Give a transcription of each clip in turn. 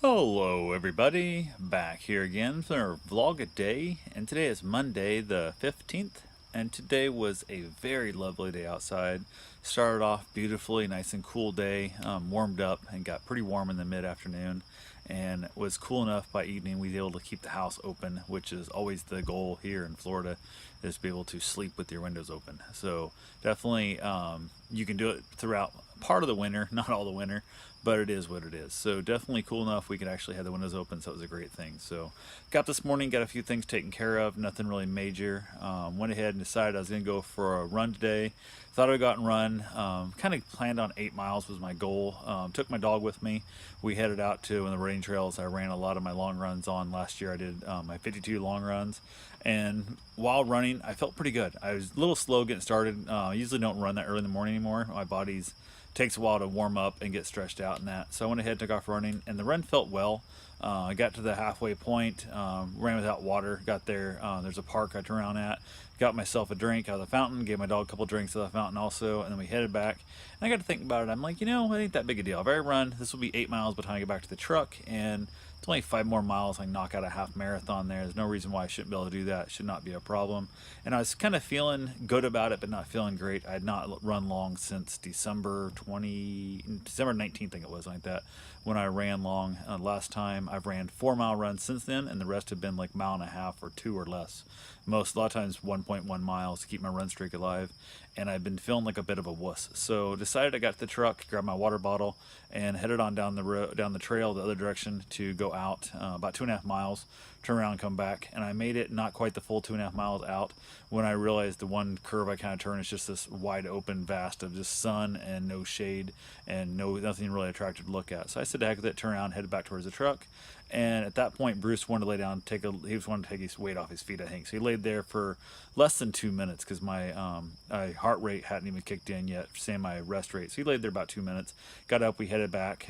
Hello everybody, back here again for our vlog a day, and today is Monday the 15th, and today was a very lovely day outside. Started off beautifully, nice and cool day, warmed up and got pretty warm in the mid-afternoon, and it was cool enough by evening we were able to keep the house open, which is always the goal here in Florida, is to be able to sleep with your windows open. So definitely you can do it throughout part of the winter, not all the winter, but it is what it is. So definitely cool enough we could actually have the windows open, so it was a great thing. So got this morning, got a few things taken care of, nothing really major. Went ahead and decided I was going to go for a run today. Thought I'd go out and run. Kind of planned on 8 miles was my goal. Took my dog with me. We headed out to one of the running trails I ran a lot of my long runs on last year. I did my 52 long runs, and while running I felt pretty good. I was a little slow getting started. I usually don't run that early in the morning anymore. My body's takes a while to warm up and get stretched out and that. So I went ahead and took off running, and the run felt well. I got to the halfway point, ran without water, got there. There's a park I turned around at, got myself a drink out of the fountain, gave my dog a couple drinks out of the fountain also, and then we headed back. And I got to think about it. I'm like, it ain't that big a deal. If I run, this will be 8 miles by the time I get back to the truck, and it's only 5 more miles. I can knock out a half marathon there. There's no reason why I shouldn't be able to do that. It should not be a problem. And I was kind of feeling good about it, but not feeling great. I had not run long since December 19th, I think it was, like that, when I ran long. Last time I've ran 4-mile runs since then, and the rest have been like 1.5 miles or 2 or less. A lot of times 1.1 miles to keep my run streak alive, and I've been feeling like a bit of a wuss. So decided I got to the truck, grabbed my water bottle, and headed on down the trail the other direction to go out about 2.5 miles, turn around and come back. And I made it not quite the full 2.5 miles out when I realized the one curve I kind of turn is just this wide open vast of just sun and no shade and nothing really attractive to look at. So I said heck with it, turn around, headed back towards the truck. And at that point Bruce wanted to lay down, he was wanting to take his weight off his feet, I think. So he laid there for less than 2 minutes because my heart rate hadn't even kicked in yet, same my rest rate. So he laid there about 2 minutes, got up, we headed back.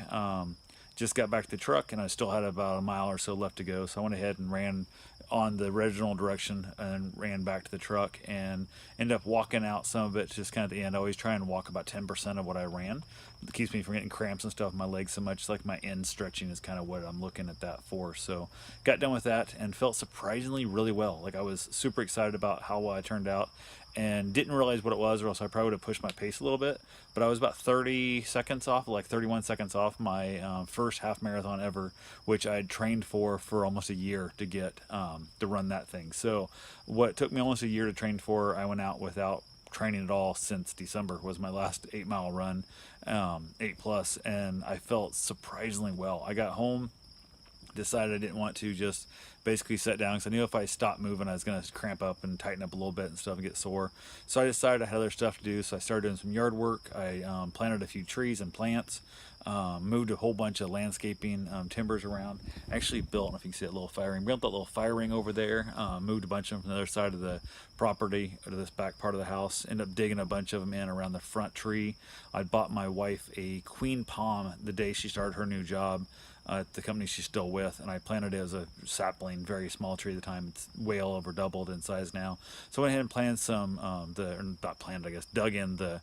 Just got back to the truck, and I still had about 1 mile or so left to go. So I went ahead and ran on the original direction and ran back to the truck, and ended up walking out some of it just kind of at the end. I always try and walk about 10% of what I ran. It keeps me from getting cramps and stuff in my legs so much. Like my end stretching is kind of what I'm looking at that for. So got done with that and felt surprisingly really well. Like I was super excited about how well I turned out, and didn't realize what it was, or else I probably would have pushed my pace a little bit. But I was about 30 seconds off, like 31 seconds off my first half marathon ever, which I'd trained for almost a year to get to run that thing. So what took me almost a year to train for, I went out without training at all since December. Was my last 8-mile run, 8+, and I felt surprisingly well. I got home, decided I didn't want to just basically sit down because I knew if I stopped moving I was going to cramp up and tighten up a little bit and stuff and get sore. So I decided I had other stuff to do, so I started doing some yard work. I planted a few trees and plants, moved a whole bunch of landscaping timbers around. Actually built, I don't know if you can see that little fire ring, built that little fire ring over there, moved a bunch of them from the other side of the property to this back part of the house, ended up digging a bunch of them in around the front tree. I bought my wife a queen palm the day she started her new job at the company she's still with, and I planted it as a sapling, very small tree at the time. It's way over doubled in size now. So I went ahead and planted some, dug in the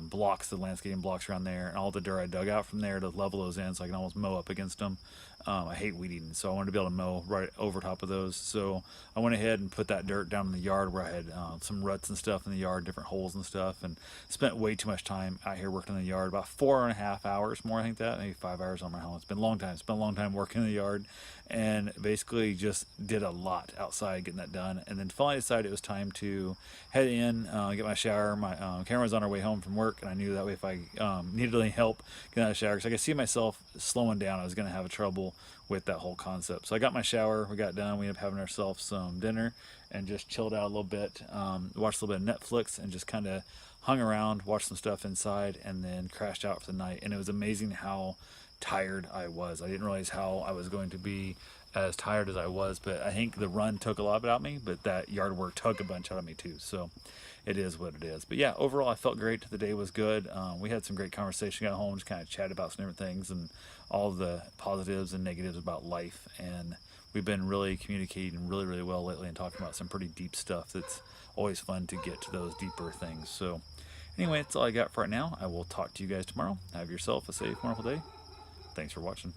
blocks, the landscaping blocks around there, and all the dirt I dug out from there to level those in so I can almost mow up against them. I hate weed eating, so I wanted to be able to mow right over top of those. So I went ahead and put that dirt down in the yard where I had some ruts and stuff in the yard, different holes and stuff, and spent way too much time out here working in the yard, about 4.5 hours more, I think that, maybe 5 hours on my home. It's been a long time. Spent a long time working in the yard, and basically just did a lot outside getting that done. And then finally decided it was time to head in, get my shower. My camera was on our way home from work, and I knew that way if I needed any help getting out of the shower, because I could see myself slowing down, I was going to have trouble with that whole concept. So I got my shower, we got done, we ended up having ourselves some dinner and just chilled out a little bit, watched a little bit of Netflix, and just kind of hung around, watched some stuff inside, and then crashed out for the night. And it was amazing how tired I was. I didn't realize how I was going to be as tired as I was, but I think the run took a lot of it out of me, but that yard work took a bunch out of me too. So it is what it is. But yeah, overall I felt great. The day was good. We had some great conversation, got home, just kind of chatted about some different things and all the positives and negatives about life. And we've been really communicating really well lately and talking about some pretty deep stuff. That's always fun to get to those deeper things. So anyway, that's all I got for right now. I will talk to you guys tomorrow. Have yourself a safe, wonderful day. Thanks for watching.